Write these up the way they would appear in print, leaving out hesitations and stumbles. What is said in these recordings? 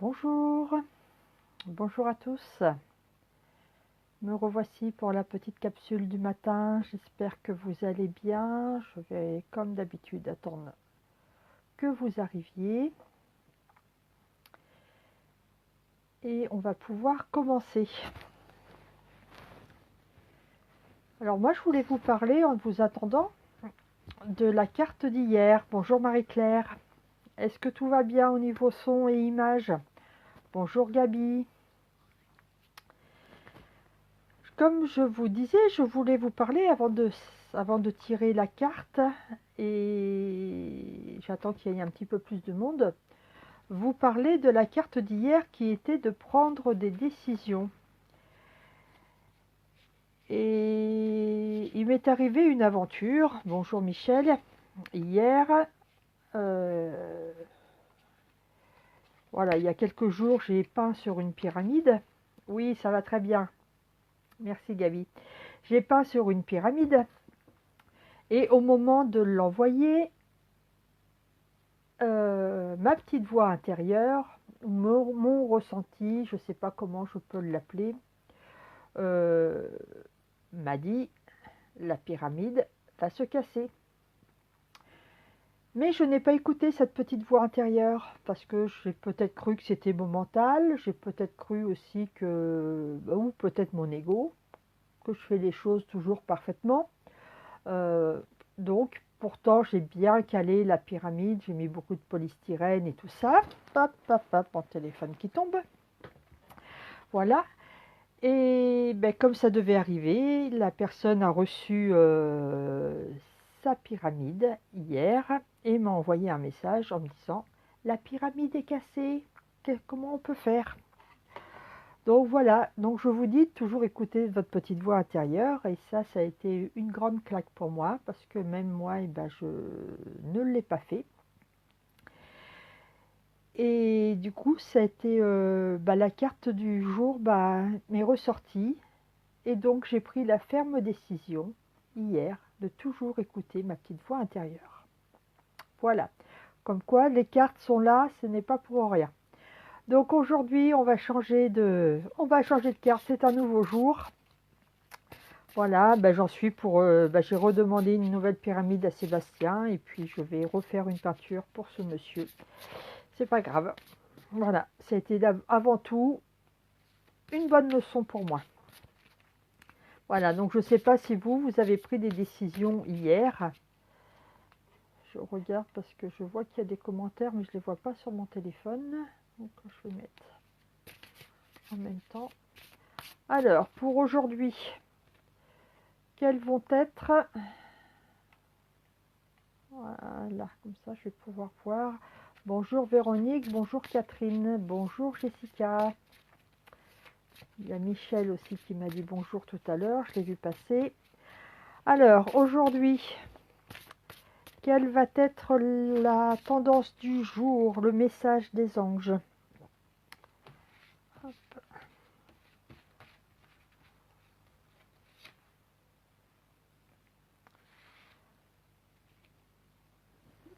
Bonjour, bonjour à tous. Me revoici pour la petite capsule du matin. J'espère que vous allez bien. Je vais comme d'habitude attendre que vous arriviez. Et on va pouvoir commencer. Alors moi je voulais vous parler en vous attendant de la carte d'hier. Bonjour Marie-Claire. Est-ce que tout va bien au niveau son et image? Bonjour Gabi. Comme je vous disais, je voulais vous parler avant de tirer la carte, et j'attends qu'il y ait un petit peu plus de monde, vous parler de la carte d'hier qui était de prendre des décisions. Et il m'est arrivé une aventure, bonjour Michel, hier, voilà, il y a quelques jours, j'ai peint sur une pyramide. Oui, ça va très bien, merci Gabi. J'ai peint sur une pyramide. Et au moment de l'envoyer, ma petite voix intérieure, mon ressenti, je ne sais pas comment je peux l'appeler, m'a dit la pyramide va se casser. Mais je n'ai pas écouté cette petite voix intérieure parce que j'ai peut-être cru que c'était mon mental, j'ai peut-être cru aussi que, ou peut-être mon ego, que je fais les choses toujours parfaitement. Donc, pourtant, j'ai bien calé la pyramide, j'ai mis beaucoup de polystyrène et tout ça. Hop, hop, hop, mon téléphone qui tombe. Voilà. Et ben, comme ça devait arriver, la personne a reçu sa pyramide hier et m'a envoyé un message en me disant « La pyramide est cassée, comment on peut faire ?» Donc voilà, donc je vous dis toujours écouter votre petite voix intérieure, et ça a été une grande claque pour moi parce que même moi, ben, je ne l'ai pas fait. Et du coup, ça a été la carte du jour m'est ressortie, et donc j'ai pris la ferme décision hier de toujours écouter ma petite voix intérieure. Voilà, comme quoi les cartes sont là, ce n'est pas pour rien. Donc aujourd'hui, on va changer de carte, c'est un nouveau jour. Voilà, j'en suis pour... j'ai redemandé une nouvelle pyramide à Sébastien, et puis je vais refaire une peinture pour ce monsieur. C'est pas grave. Voilà, ça a été avant tout une bonne leçon pour moi. Voilà, donc je ne sais pas si vous avez pris des décisions hier. Je regarde parce que je vois qu'il y a des commentaires, mais je ne les vois pas sur mon téléphone. Donc je vais mettre en même temps. Alors, pour aujourd'hui, quels vont être... Voilà, comme ça je vais pouvoir voir. Bonjour Véronique, bonjour Catherine, bonjour Jessica. Il y a Michel aussi qui m'a dit bonjour tout à l'heure, je l'ai vu passer. Alors, aujourd'hui, quelle va être la tendance du jour, le message des anges? Hop.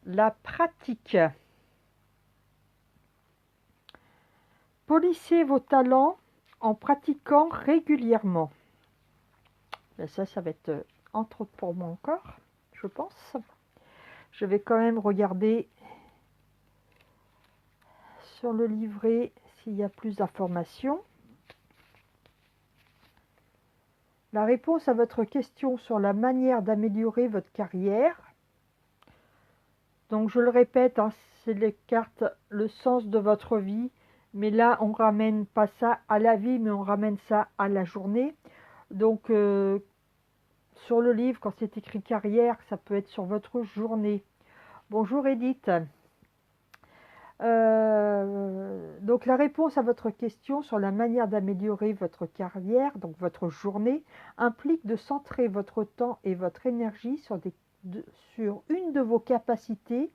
La pratique. Polissez vos talents en pratiquant régulièrement. Ça va être entre autres pour moi encore, je pense. Je vais quand même regarder sur le livret s'il y a plus d'informations. La réponse à votre question sur la manière d'améliorer votre carrière. Donc je le répète, hein, c'est les cartes, le sens de votre vie. Mais là, on ne ramène pas ça à la vie, mais on ramène ça à la journée. Donc, sur le livre, quand c'est écrit carrière, ça peut être sur votre journée. Bonjour Edith. Donc, la réponse à votre question sur la manière d'améliorer votre carrière, donc votre journée, implique de centrer votre temps et votre énergie sur une de vos capacités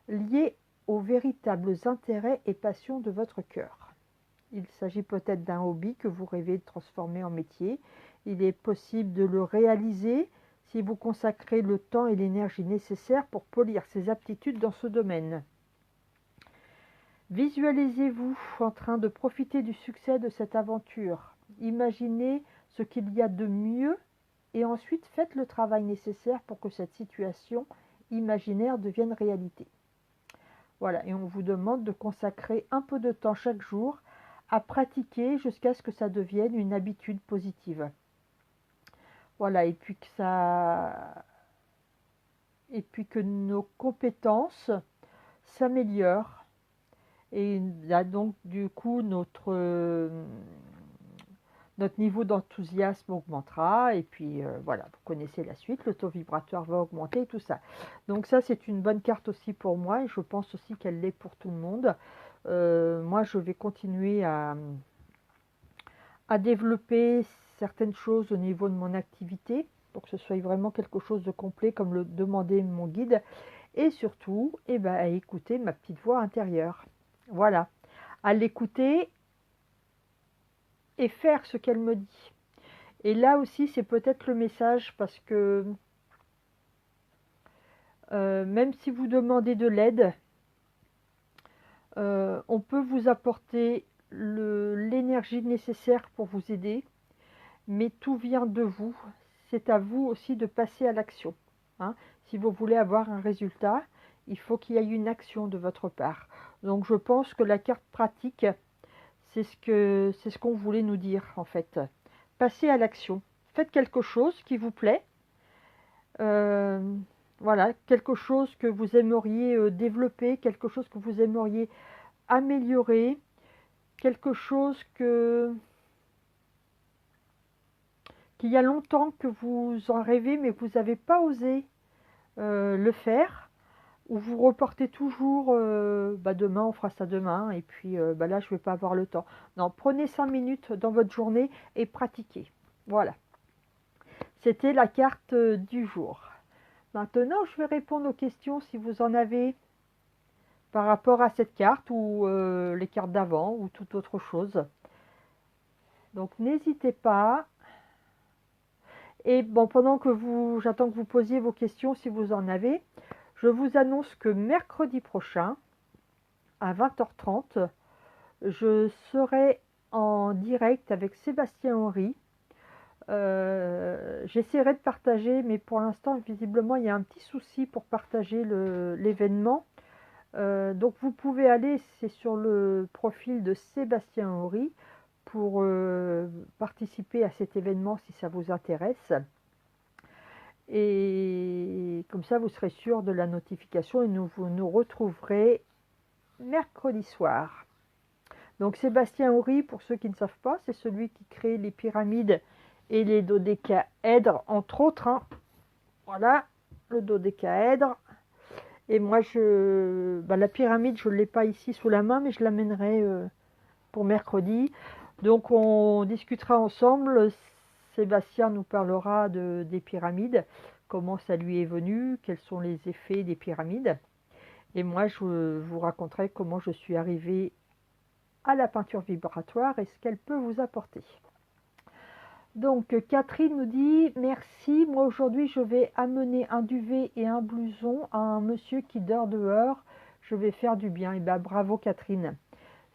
liées aux véritables intérêts et passions de votre cœur. Il s'agit peut-être d'un hobby que vous rêvez de transformer en métier. Il est possible de le réaliser si vous consacrez le temps et l'énergie nécessaires pour polir ses aptitudes dans ce domaine. Visualisez-vous en train de profiter du succès de cette aventure. Imaginez ce qu'il y a de mieux et ensuite faites le travail nécessaire pour que cette situation imaginaire devienne réalité. Voilà, et on vous demande de consacrer un peu de temps chaque jour à pratiquer jusqu'à ce que ça devienne une habitude positive. Voilà, et puis que nos compétences s'améliorent. Et là, donc, du coup, notre niveau d'enthousiasme augmentera. Et puis, voilà, vous connaissez la suite. Le taux vibratoire va augmenter et tout ça. Donc ça, c'est une bonne carte aussi pour moi. Et je pense aussi qu'elle l'est pour tout le monde. Moi, je vais continuer à développer certaines choses au niveau de mon activité. Pour que ce soit vraiment quelque chose de complet, comme le demandait mon guide. Et surtout, à écouter ma petite voix intérieure. Voilà, à l'écouter et faire ce qu'elle me dit. Et là aussi, c'est peut-être le message parce que même si vous demandez de l'aide, on peut vous apporter l'énergie nécessaire pour vous aider, mais tout vient de vous. C'est à vous aussi de passer à l'action. Hein. Si vous voulez avoir un résultat, il faut qu'il y ait une action de votre part. Donc je pense que la carte pratique, c'est ce qu'on voulait nous dire en fait. Passez à l'action. Faites quelque chose qui vous plaît. Voilà, quelque chose que vous aimeriez développer, quelque chose que vous aimeriez améliorer, quelque chose qu'il y a longtemps que vous en rêvez mais que vous n'avez pas osé le faire. Ou vous reportez toujours, demain on fera ça demain, et puis là je ne vais pas avoir le temps. Non, prenez 5 minutes dans votre journée et pratiquez. Voilà. C'était la carte du jour. Maintenant, je vais répondre aux questions si vous en avez par rapport à cette carte ou les cartes d'avant ou toute autre chose. Donc n'hésitez pas. Et bon, pendant que j'attends que vous posiez vos questions si vous en avez, je vous annonce que mercredi prochain, à 20h30, je serai en direct avec Sébastien Henry. J'essaierai de partager, mais pour l'instant, visiblement, il y a un petit souci pour partager l'événement. Donc, vous pouvez aller, c'est sur le profil de Sébastien Henry, pour participer à cet événement si ça vous intéresse. Et comme ça, vous serez sûr de la notification et vous nous retrouverez mercredi soir. Donc Sébastien Henry, pour ceux qui ne savent pas, c'est celui qui crée les pyramides et les dodécaèdres, entre autres. Hein. Voilà, le dodécaèdre. Et moi, la pyramide, je ne l'ai pas ici sous la main, mais je l'amènerai pour mercredi. Donc on discutera ensemble. Sébastien nous parlera des pyramides, comment ça lui est venu, quels sont les effets des pyramides. Et moi, je vous raconterai comment je suis arrivée à la peinture vibratoire et ce qu'elle peut vous apporter. Donc Catherine nous dit merci, moi aujourd'hui je vais amener un duvet et un blouson à un monsieur qui dort dehors, je vais faire du bien. Et bravo Catherine,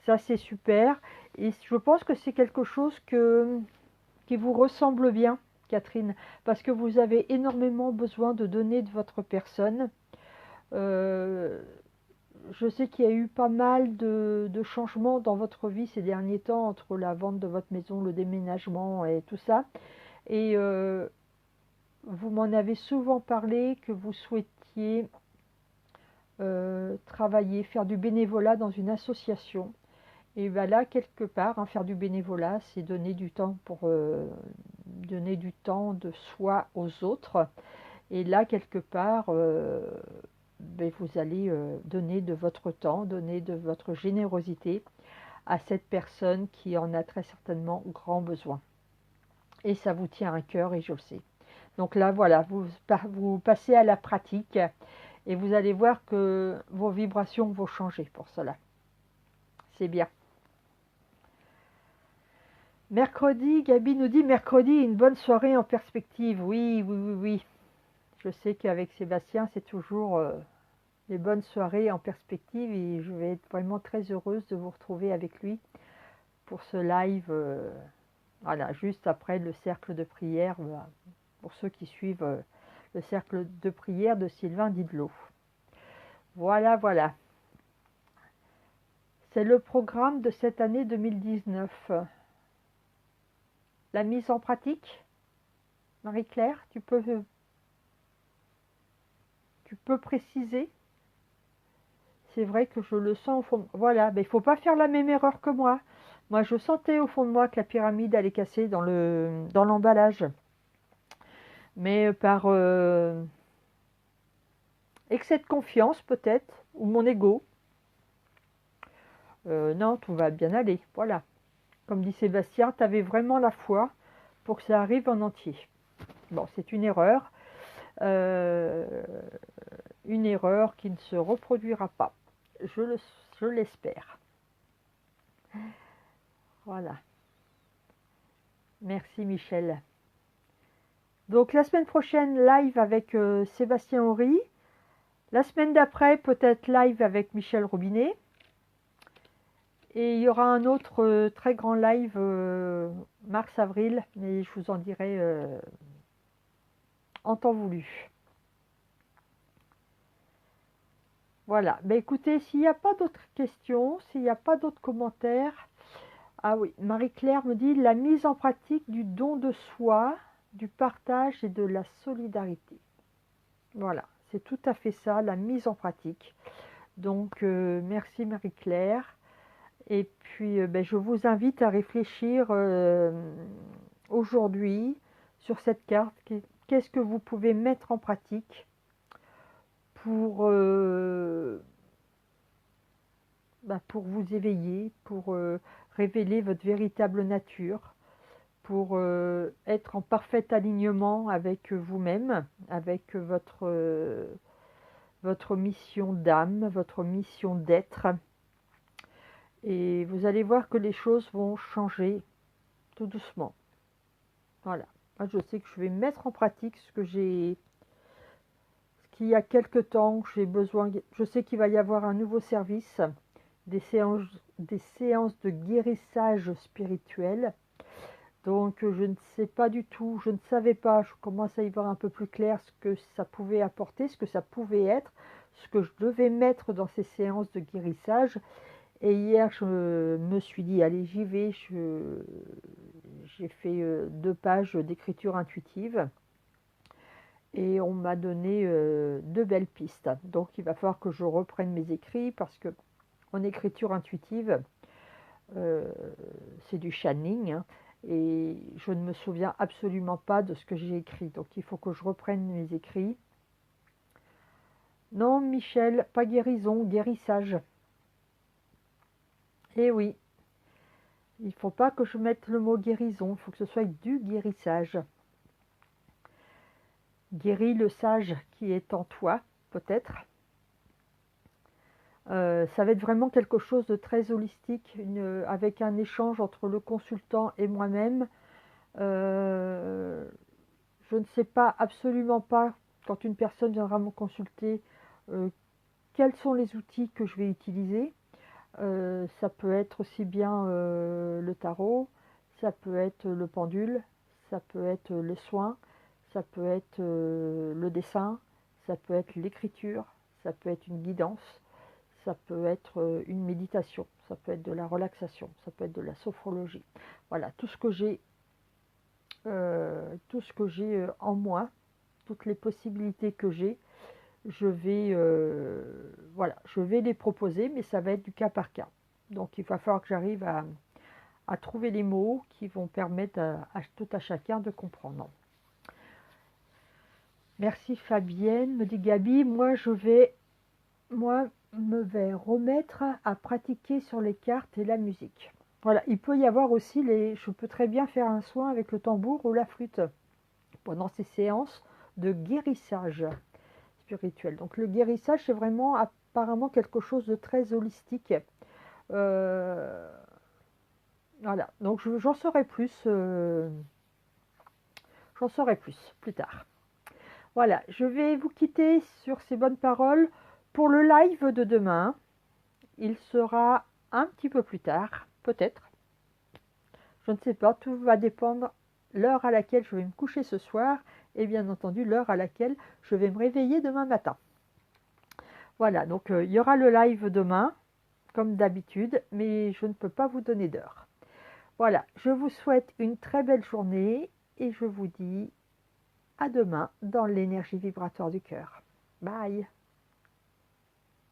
ça c'est super et je pense que c'est quelque chose qui vous ressemble bien Catherine, parce que vous avez énormément besoin de donner de votre personne. Je sais qu'il y a eu pas mal de changements dans votre vie ces derniers temps, entre la vente de votre maison, le déménagement et tout ça. Et vous m'en avez souvent parlé que vous souhaitiez travailler, faire du bénévolat dans une association. Et là, quelque part, faire du bénévolat, c'est donner du temps donner du temps de soi aux autres. Et là, quelque part, vous allez donner de votre temps, donner de votre générosité à cette personne qui en a très certainement grand besoin. Et ça vous tient à cœur et je le sais. Donc là, voilà, vous passez à la pratique et vous allez voir que vos vibrations vont changer pour cela. C'est bien. Mercredi, Gabi nous dit mercredi, une bonne soirée en perspective. Oui. Je sais qu'avec Sébastien, c'est toujours les bonnes soirées en perspective et je vais être vraiment très heureuse de vous retrouver avec lui pour ce live, voilà, juste après le cercle de prière, pour ceux qui suivent le cercle de prière de Sylvain Didlot. Voilà, voilà. C'est le programme de cette année 2019. La mise en pratique, Marie-Claire, tu peux préciser? C'est vrai que je le sens au fond. Voilà, mais il ne faut pas faire la même erreur que moi. Moi, je sentais au fond de moi que la pyramide allait casser dans l'emballage. Mais par excès de confiance, peut-être, ou mon ego. Non, tout va bien aller. Voilà. Comme dit Sébastien, tu avais vraiment la foi pour que ça arrive en entier. Bon, c'est une erreur. Une erreur qui ne se reproduira pas. Je l'espère. Voilà. Merci Michel. Donc la semaine prochaine, live avec Sébastien Horry. La semaine d'après, peut-être live avec Michel Robinet. Et il y aura un autre très grand live mars-avril, mais je vous en dirai en temps voulu. Voilà. Ben écoutez, s'il n'y a pas d'autres questions, s'il n'y a pas d'autres commentaires, ah oui, Marie-Claire me dit la mise en pratique du don de soi, du partage et de la solidarité. Voilà, c'est tout à fait ça, la mise en pratique. Donc, merci Marie-Claire. Et puis, ben, je vous invite à réfléchir aujourd'hui sur cette carte. Qu'est-ce que vous pouvez mettre en pratique pour vous éveiller, pour révéler votre véritable nature, pour être en parfait alignement avec vous-même, avec votre mission d'âme, votre mission d'être. Et vous allez voir que les choses vont changer tout doucement. Voilà. Moi, je sais que je vais mettre en pratique ce qu'il y a quelque temps, j'ai besoin. Je sais qu'il va y avoir un nouveau service, des séances de guérissage spirituel. Donc, je ne sais pas du tout, je ne savais pas, je commence à y voir un peu plus clair ce que ça pouvait apporter, ce que ça pouvait être, ce que je devais mettre dans ces séances de guérissage. Et hier, je me suis dit, allez, j'y vais. J'ai fait 2 pages d'écriture intuitive. Et on m'a donné 2 belles pistes. Donc, il va falloir que je reprenne mes écrits parce que en écriture intuitive, c'est du channeling. Hein, et je ne me souviens absolument pas de ce que j'ai écrit. Donc, il faut que je reprenne mes écrits. Non, Michel, pas guérison, guérissage. Eh oui, il ne faut pas que je mette le mot guérison, il faut que ce soit du guérissage. Guéris le sage qui est en toi, peut-être. Ça va être vraiment quelque chose de très holistique, avec un échange entre le consultant et moi-même. Je ne sais pas, absolument pas, quand une personne viendra me consulter, quels sont les outils que je vais utiliser. Ça peut être aussi bien le tarot, ça peut être le pendule, ça peut être les soins, ça peut être le dessin, ça peut être l'écriture, ça peut être une guidance, ça peut être une méditation, ça peut être de la relaxation, ça peut être de la sophrologie. Voilà, tout ce que j'ai en moi, toutes les possibilités que j'ai, je vais les proposer, mais ça va être du cas par cas. Donc il va falloir que j'arrive à trouver les mots qui vont permettre à tout à chacun de comprendre. Merci Fabienne, me dit Gabi, moi me vais remettre à pratiquer sur les cartes et la musique. Voilà, il peut y avoir aussi je peux très bien faire un soin avec le tambour ou la flûte pendant ces séances de guérissage spirituel. Donc le guérissage, c'est vraiment apparemment quelque chose de très holistique. Voilà, donc j'en saurai plus. J'en saurai plus tard. Voilà, je vais vous quitter sur ces bonnes paroles. Pour le live de demain, il sera un petit peu plus tard, peut-être. Je ne sais pas, tout va dépendre l'heure à laquelle je vais me coucher ce soir et bien entendu l'heure à laquelle je vais me réveiller demain matin. Voilà, donc il y aura le live demain, comme d'habitude, mais je ne peux pas vous donner d'heure. Voilà, je vous souhaite une très belle journée et je vous dis à demain dans l'énergie vibratoire du cœur. Bye!